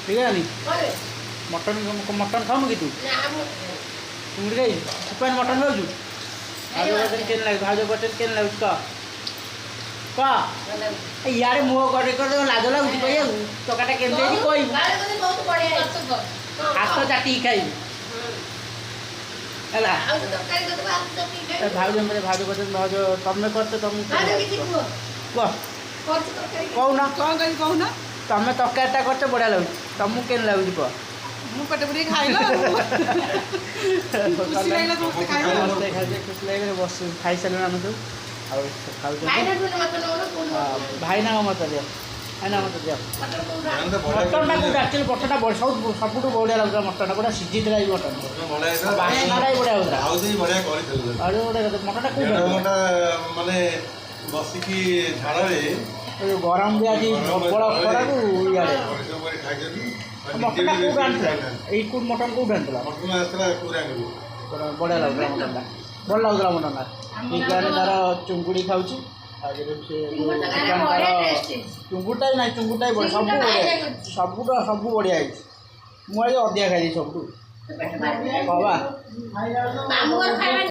ठीक है नहीं मटन मटन खाऊ कि तू चिंगुड़ी खाई सुपान मटन खाऊ भाज बटन केन लगे भाज बटन केन लगे कह यार मुह कर लाज लगुच कह चकाटा केमती कह हाथ चाटी खाई भाज भाज बटन भाज तमें कर कहना तमें तरकारीटा कर बढ़िया लगुच तुमको केन लगुच कह मुझे बुढ़ी खाई खुशी लगे बस खाई सारे आम सब भाई ना मत दियो भाईना मत दियो मटन कौटा एक्चुअली मटन सब बढ़िया लगता मटन कौटा सीझी मटन बास्ना बढ़िया होता मटन माने बसिकी झाड़ गरम भी आज प्रबल खरा को मटन कौट आना मटन कौट आना बढ़िया लगता मटन भल लगुला मटन विज्ञान तार चुंगुड़ी खाऊँ चुंगुटा ना चुंगुटा सब सब सब बढ़िया मुझे अधिका खाई सब बाबा